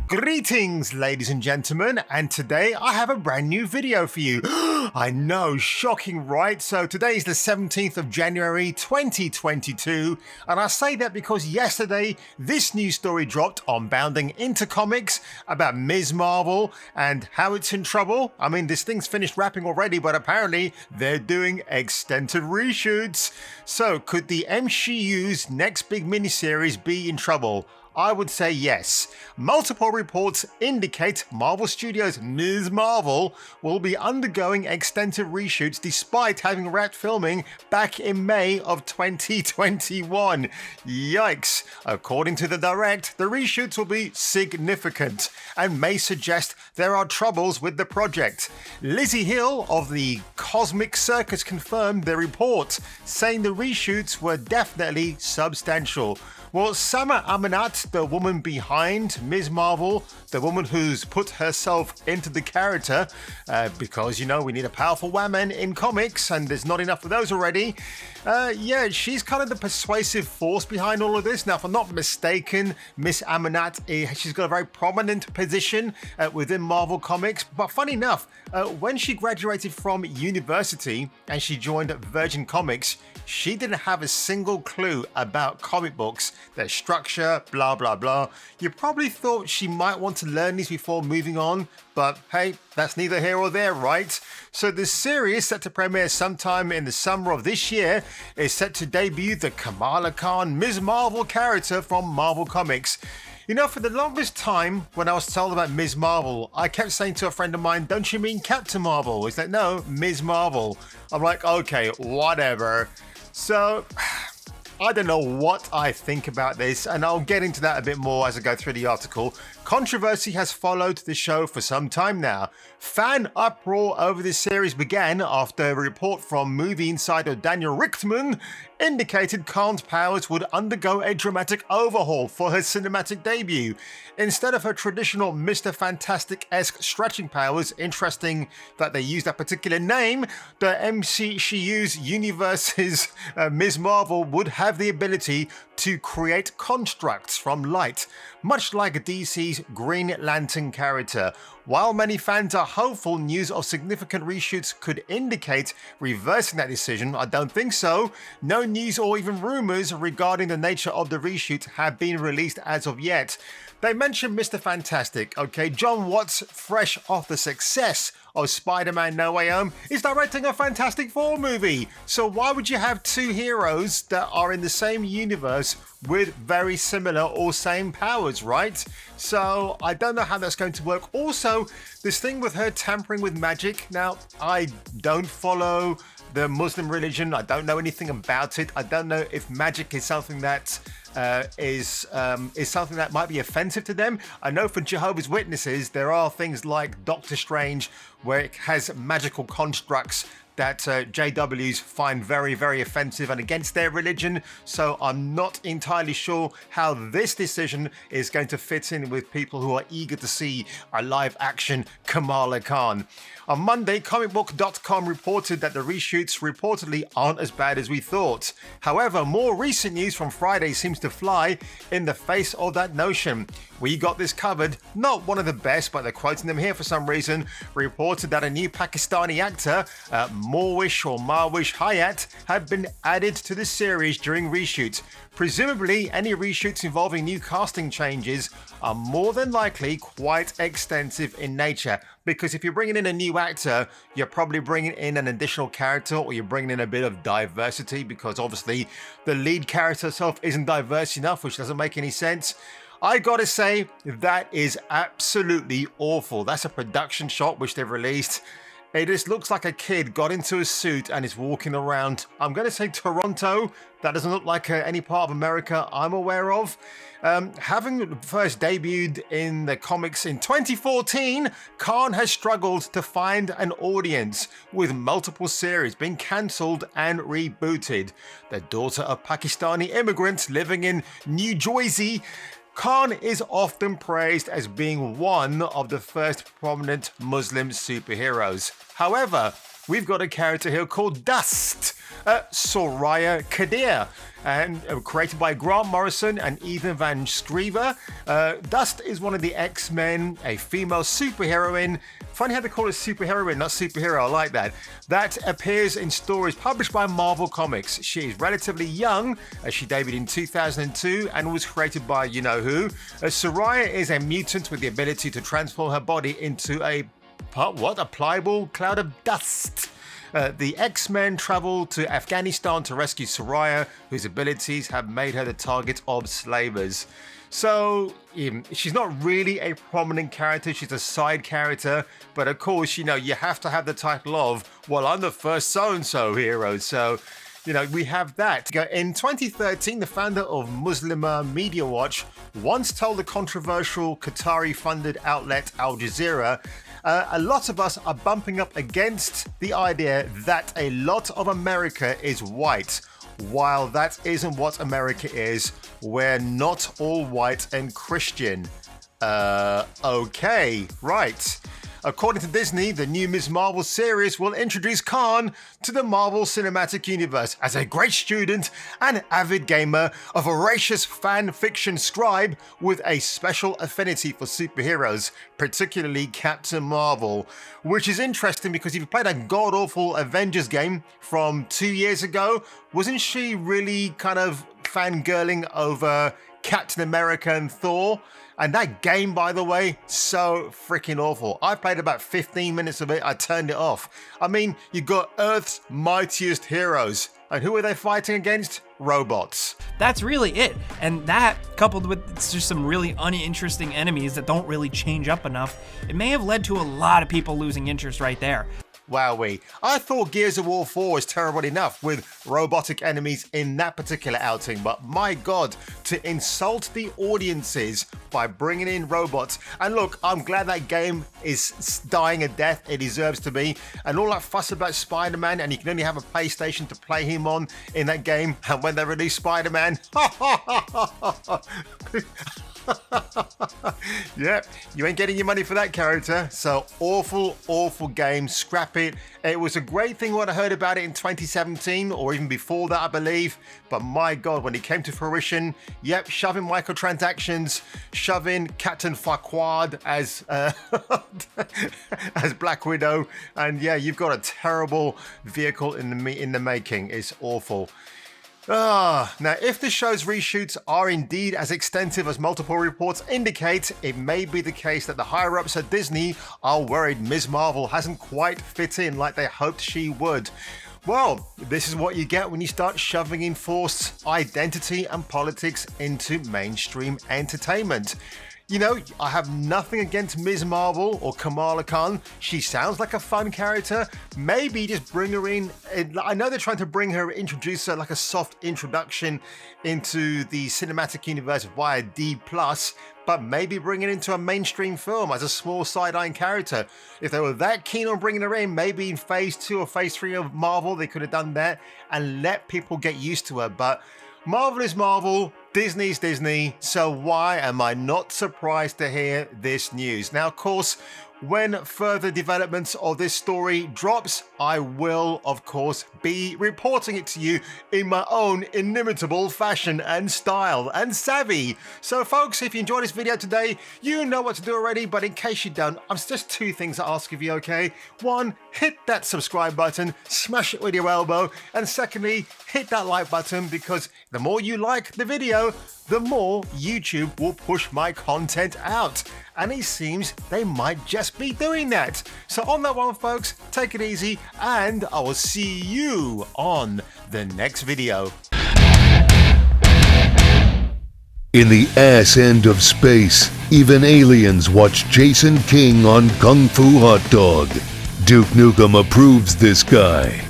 Greetings, ladies and gentlemen, and today I have a brand new video for you. I know, shocking, right? So today is the 17th of January 2022, and I say that because yesterday this news story dropped on Bounding Into Comics about Ms. Marvel and how it's in trouble. I mean, this thing's finished wrapping already, but apparently they're doing extensive reshoots. So could the MCU's next big miniseries be in trouble? I would say yes. Multiple reports indicate Marvel Studios' Ms. Marvel will be undergoing extensive reshoots despite having wrapped filming back in May of 2021. Yikes. According to the Direct, the reshoots will be significant and may suggest there are troubles with the project. Lizzie Hill of the Cosmic Circus confirmed the report, saying the reshoots were definitely substantial. Well, Sama Amanat, the woman behind Ms. Marvel, the woman who's put herself into the character, because, you know, we need a powerful woman in comics, and there's not enough of those already. She's kind of the persuasive force behind all of this. Now, if I'm not mistaken, Miss Amanat, she's got a very prominent position within Marvel Comics. But funny enough, when she graduated from university and she joined Virgin Comics, she didn't have a single clue about comic books, their structure, blah, blah, blah. You probably thought she might want to learn these before moving on, but hey, that's neither here or there, right? So the series, set to premiere sometime in the summer of this year, is set to debut the Kamala Khan Ms. Marvel character from Marvel Comics. You know, for the longest time, when I was told about Ms. Marvel, I kept saying to a friend of mine, don't you mean Captain Marvel? He's like, no, Ms. Marvel. I'm like, okay, whatever. So, I don't know what I think about this, and I'll get into that a bit more as I go through the article. Controversy has followed the show for some time now. Fan uproar over this series began after a report from movie insider Daniel Richtman indicated Khan's powers would undergo a dramatic overhaul for her cinematic debut. Instead of her traditional Mr. Fantastic-esque stretching powers, interesting that they use that particular name, the MCU's universe's Ms. Marvel would have the ability to create constructs from light, much like DC's Green Lantern character. While many fans are hopeful news of significant reshoots could indicate reversing that decision, I don't think so. No news or even rumors regarding the nature of the reshoot have been released as of yet. They mentioned Mr. Fantastic, okay? John Watts, fresh off the success of Spider-Man No Way Home, is directing a Fantastic Four movie. So why would you have two heroes that are in the same universe with very similar or same powers, right? So I don't know how that's going to work. Also, this thing with her tampering with magic. Now, I don't follow the Muslim religion. I don't know anything about it. I don't know if magic is something that is something that might be offensive to them. I know for Jehovah's Witnesses, there are things like Doctor Strange, where it has magical constructs that JWs find very, very offensive and against their religion. So I'm not entirely sure how this decision is going to fit in with people who are eager to see a live action Kamala Khan. On Monday, comicbook.com reported that the reshoots reportedly aren't as bad as we thought. However, more recent news from Friday seems to fly in the face of that notion. We got this covered, not one of the best, but they're quoting them here for some reason, reported that a new Pakistani actor, Marwish Hayat, had been added to the series during reshoots. Presumably, any reshoots involving new casting changes are more than likely quite extensive in nature, because if you're bringing in a new actor, you're probably bringing in an additional character, or you're bringing in a bit of diversity, because obviously the lead character herself isn't diverse enough, which doesn't make any sense. I gotta say, that is absolutely awful. That's a production shot which they've released. It just looks like a kid got into a suit and is walking around, I'm going to say Toronto. That doesn't look like any part of America I'm aware of. Having first debuted in the comics in 2014, Khan has struggled to find an audience, with multiple series being cancelled and rebooted. The daughter of Pakistani immigrants living in New Jersey, Khan is often praised as being one of the first prominent Muslim superheroes. However, we've got a character here called Dust, Soraya Kadir, and created by Grant Morrison and Ethan Van Scriver. Dust is one of the X-Men, a female superheroine. Funny how they call it superheroine, not superhero, I like that. That appears in stories published by Marvel Comics. She is relatively young, as she debuted in 2002 and was created by you-know-who. Soraya is a mutant with the ability to transform her body into a pliable cloud of dust. The X-Men travel to Afghanistan to rescue Soraya, whose abilities have made her the target of slavers. So, she's not really a prominent character, she's a side character, but of course, you have to have the title of, well, I'm the first so-and-so hero, so, we have that. In 2013, the founder of Muslim Media Watch once told the controversial Qatari-funded outlet Al Jazeera, a lot of us are bumping up against the idea that a lot of America is white. While that isn't what America is, we're not all white and Christian. Okay, right. According to Disney, the new Ms. Marvel series will introduce Khan to the Marvel Cinematic Universe as a great student and avid gamer, a voracious fan fiction scribe with a special affinity for superheroes, particularly Captain Marvel. Which is interesting because if you played a god-awful Avengers game from 2 years ago, wasn't she really kind of fangirling over Captain America and Thor? And that game, by the way, so freaking awful. I played about 15 minutes of it, I turned it off. I mean, you got Earth's mightiest heroes. And who are they fighting against? Robots. That's really it. And that, coupled with just some really uninteresting enemies that don't really change up enough, it may have led to a lot of people losing interest right there. Wowee. I thought Gears of War 4 was terrible enough with robotic enemies in that particular outing, but my god, to insult the audiences by bringing in robots. And look, I'm glad that game is dying a death, it deserves to be. And all that fuss about Spider-Man, and you can only have a PlayStation to play him on in that game, and when they release Spider-Man, yeah, you ain't getting your money for that character. So awful game, scrap it. It was a great thing when I heard about it in 2017 or even before that, I believe, but my god, when it came to fruition, yep, shoving microtransactions, shoving Captain Farquaad as as Black Widow, and yeah, you've got a terrible vehicle in the making. It's awful. Now, if the show's reshoots are indeed as extensive as multiple reports indicate, it may be the case that the higher-ups at Disney are worried Ms. Marvel hasn't quite fit in like they hoped she would. Well, this is what you get when you start shoving in forced identity and politics into mainstream entertainment. I have nothing against Ms. Marvel or Kamala Khan. She sounds like a fun character. Maybe just bring her in. I know they're trying to introduce her like a soft introduction into the cinematic universe via D+, but maybe bring it into a mainstream film as a small side-line character. If they were that keen on bringing her in, maybe in phase 2 or phase 3 of Marvel, they could have done that and let people get used to her. But Marvel is Marvel, Disney's Disney, so why am I not surprised to hear this news? Now, of course, when further developments of this story drops, I will, of course, be reporting it to you in my own inimitable fashion and style and savvy. So, folks, if you enjoyed this video today, you know what to do already, but in case you don't, I've just two things to ask of you, okay? One, hit that subscribe button, smash it with your elbow, and secondly, hit that like button, because the more you like the video, the more YouTube will push my content out. And it seems they might just be doing that. So on that one, folks, take it easy, and I will see you on the next video. In the ass end of space, even aliens watch Jason King on Kung Fu Hot Dog. Duke Nukem approves this guy.